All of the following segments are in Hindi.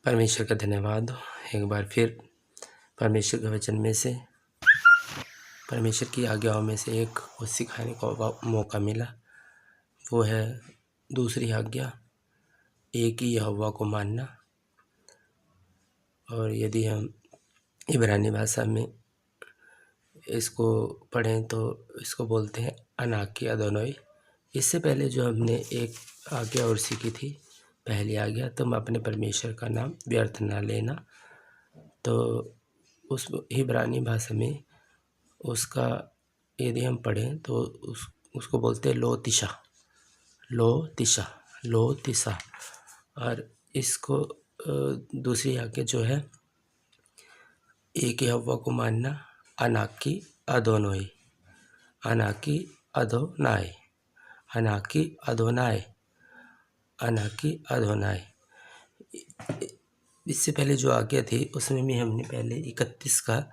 परमेश्वर का धन्यवाद हो एक बार फिर परमेश्वर के वचन में से, परमेश्वर की आज्ञाओं में से एक को सिखाने का मौका मिला। वो है दूसरी आज्ञा, एक ही यहोवा को मानना। और यदि हम इब्रानी भाषा में इसको पढ़ें तो इसको बोलते हैं अनाकी अदोनोई। इससे पहले जो हमने एक आज्ञा और सीखी थी, पहली आज्ञा, तुम अपने परमेश्वर का नाम व्यर्थ ना लेना। तो उस इब्रानी भाषा में उसका यदि हम पढ़ें तो उसको बोलते हैं लो तिशा, लो तिशा, लो तिशा। और इसको दूसरी आज्ञा जो है, एक यहोवा को मानना, अनाकी अदोनोई, अनाकी अदोनाय, अनाकी अदोनाय, अनाकी अदोनाय। इससे पहले जो आज्ञा थी उसमें भी हमने पहले 31 का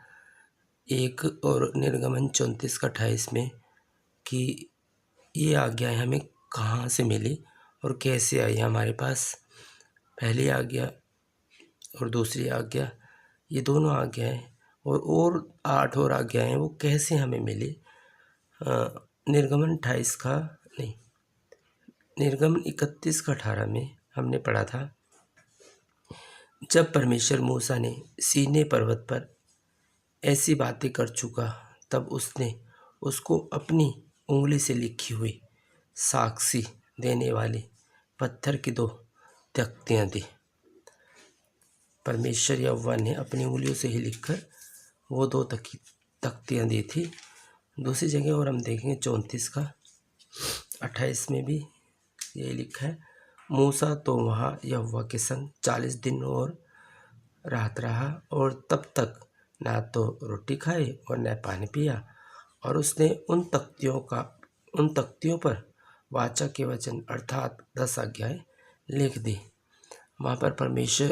1 और निर्गमन 34 का 28 में कि ये आज्ञाएं हमें कहाँ से मिली और कैसे आई हमारे पास। पहली आज्ञा और दूसरी आज्ञा, ये दोनों आज्ञाएं और 8 और आज्ञाएं वो कैसे हमें मिली। निर्गमन 28 का नहीं, निर्गमन 31 का 18 में हमने पढ़ा था, जब परमेश्वर मूसा ने सीनै पर्वत पर ऐसी बातें कर चुका, तब उसने उसको अपनी उंगली से लिखी हुई साक्षी देने वाली पत्थर की 2 तख्तियाँ दी। परमेश्वर यहोवा ने अपनी उंगलियों से ही लिखकर वो 2 तख्तियाँ दी थी। दूसरी जगह और हम देखेंगे 34 का 28 में भी यही लिखा है, मूसा तो वहाँ यहोवा के संग 40 दिन और रात रहा और तब तक ना तो रोटी खाई और न पानी पिया। और उसने उन तख्तियों पर वाचा के वचन अर्थात 10 आज्ञाएं लिख दी। वहाँ पर परमेश्वर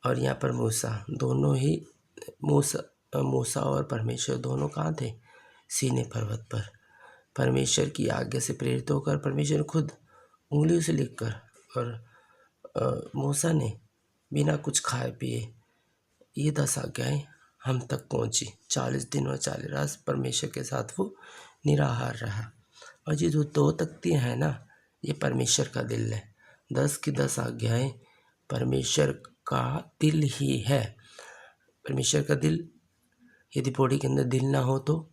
और यहाँ पर मूसा, दोनों ही मूसा और परमेश्वर दोनों कहाँ थे? सीनै पर्वत पर। परमेश्वर की आज्ञा से प्रेरित होकर परमेश्वर खुद उंगलियों से लिखकर, और मूसा ने बिना कुछ खाए पिए ये 10 आज्ञाएं हम तक पहुँची। 40 दिन और 40 रात परमेश्वर के साथ वो निराहार रहा। और ये जो 2 तख्तियाँ हैं ना, ये परमेश्वर का दिल है। 10 की 10 आज्ञाएं परमेश्वर का दिल ही है। परमेश्वर का दिल, यदि बॉडी के अंदर दिल ना हो तो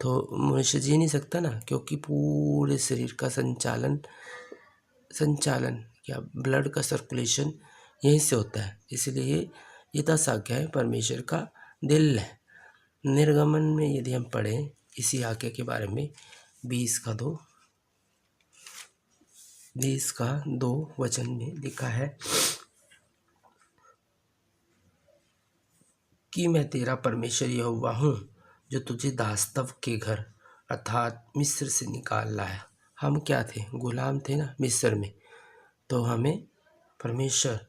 मनुष्य जी नहीं सकता ना, क्योंकि पूरे शरीर का संचालन या ब्लड का सर्कुलेशन यहीं से होता है। इसलिए ये 10 आज्ञाएं परमेश्वर का दिल है। निर्गमन में यदि हम पढ़ें इसी आज्ञा के बारे में, 20 का 2 वचन में लिखा है कि मैं तेरा परमेश्वर यहोवा हूँ जो तुझे दास्तव के घर अर्थात मिस्र से निकाल लाया। हम क्या थे? गुलाम थे ना मिस्र में। तो हमें परमेश्वर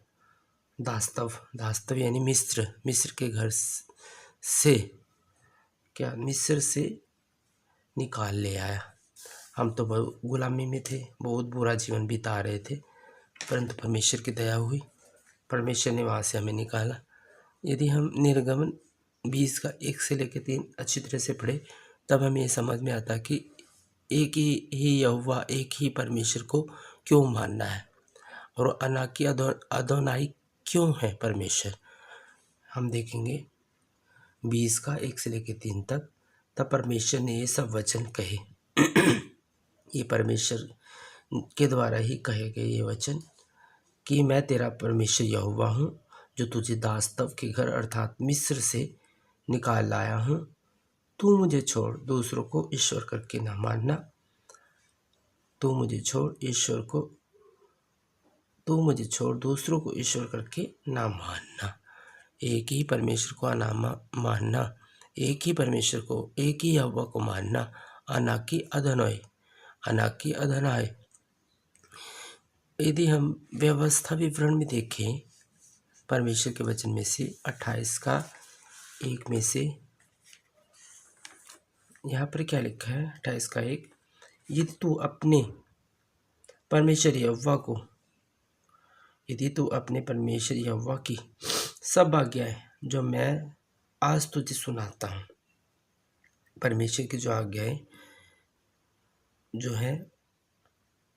दास्तव यानी मिस्र के घर से मिस्र से निकाल ले आया। हम तो गुलामी में थे, बहुत बुरा जीवन बिता रहे थे, परंतु परमेश्वर की दया हुई, परमेश्वर ने वहाँ से हमें निकाला। यदि हम निर्गमन 20 का 1 से लेकर 3 अच्छी तरह से पढ़े, तब हमें ये समझ में आता कि एक ही यहोवा, एक ही परमेश्वर को क्यों मानना है और अनाकी अदोनाई क्यों है परमेश्वर। हम देखेंगे 20 का 1 से लेकर 3 तक। तब परमेश्वर ने ये सब वचन कहे। ये परमेश्वर के द्वारा ही कहे गए ये वचन कि मैं तेरा परमेश्वर यहोवा हूँ जो तुझे दास्तव के घर अर्थात मिस्र से निकाल लाया हूँ। तू मुझे छोड़ दूसरों को ईश्वर करके न मानना। तू मुझे छोड़ दूसरों को ईश्वर करके ना मानना। एक ही परमेश्वर को मानना, एक ही परमेश्वर को, एक ही यहोवा को मानना, अनाकी अदनाय। यदि हम व्यवस्था विवरण में देखें परमेश्वर के वचन में से 28 का 1 में से, यहाँ पर क्या लिखा है? 28 का 1, यदि तू अपने परमेश्वर यहोवा को यदि तू अपने परमेश्वर यहोवा की सब आज्ञाएं जो मैं आज तुझे सुनाता हूँ, परमेश्वर की जो आज्ञाएं जो है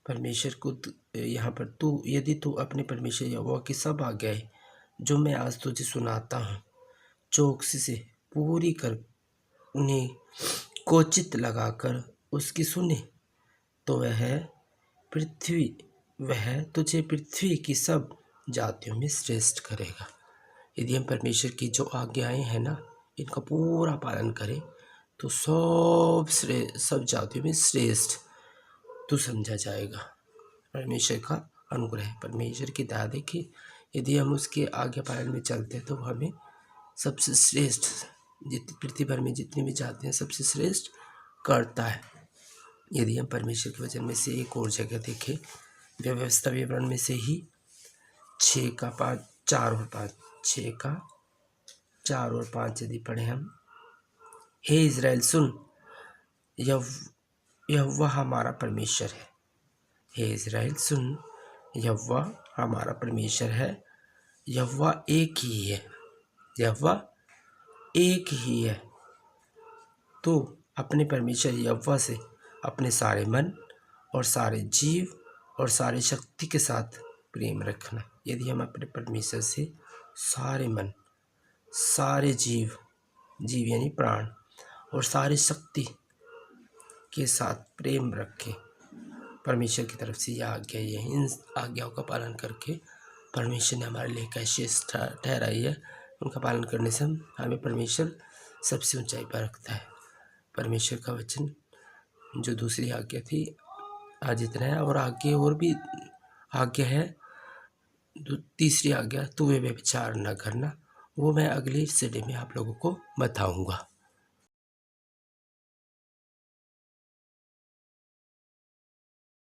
परमेश्वर को यहाँ पर यदि तू अपने परमेश्वर यहोवा की सब आज्ञाएं जो मैं आज तुझे सुनाता हूँ चौकसी से पूरी कर उन्हें कोचित लगाकर उसकी सुने, तो वह तुझे पृथ्वी की सब जातियों में श्रेष्ठ करेगा। यदि हम परमेश्वर की जो आज्ञाएं हैं ना, इनका पूरा पालन करें तो सब जातियों में श्रेष्ठ तू समझा जाएगा। परमेश्वर का अनुग्रह, परमेश्वर की दया देखिए, यदि हम उसके आज्ञा पालन में चलते हैं तो हमें सबसे श्रेष्ठ, पृथ्वी भर में जितनी भी जाते हैं सबसे श्रेष्ठ करता है। यदि हम परमेश्वर के वचन में से एक और जगह देखें, व्यवस्था विवरण में से ही 6 का 5, 4 और 5, 6 का 4 और 5 यदि पढ़े हम, हे इज़राइल सुन, यहोवा हमारा परमेश्वर है। हे इज़राइल सुन, यहोवा हमारा परमेश्वर है। यहोवा एक ही है, यहोवा एक ही है। तो अपने परमेश्वर यहोवा से अपने सारे मन और सारे जीव और सारी शक्ति के साथ प्रेम रखना। यदि हम अपने परमेश्वर से सारे मन, सारे जीव यानी प्राण और सारी शक्ति के साथ प्रेम रखें, परमेश्वर की तरफ से यह आज्ञा है। इन आज्ञाओं का पालन करके परमेश्वर ने हमारे लिए कैसे ठहराई है, उनका पालन करने से हमें परमेश्वर सबसे ऊंचाई पर रखता है। परमेश्वर का वचन जो दूसरी आज्ञा थी आज इतना है, और आगे और भी आज्ञा है। तीसरी आज्ञा, तू व्यभिचार न करना, वो मैं अगली सीढ़ी में आप लोगों को बताऊंगा।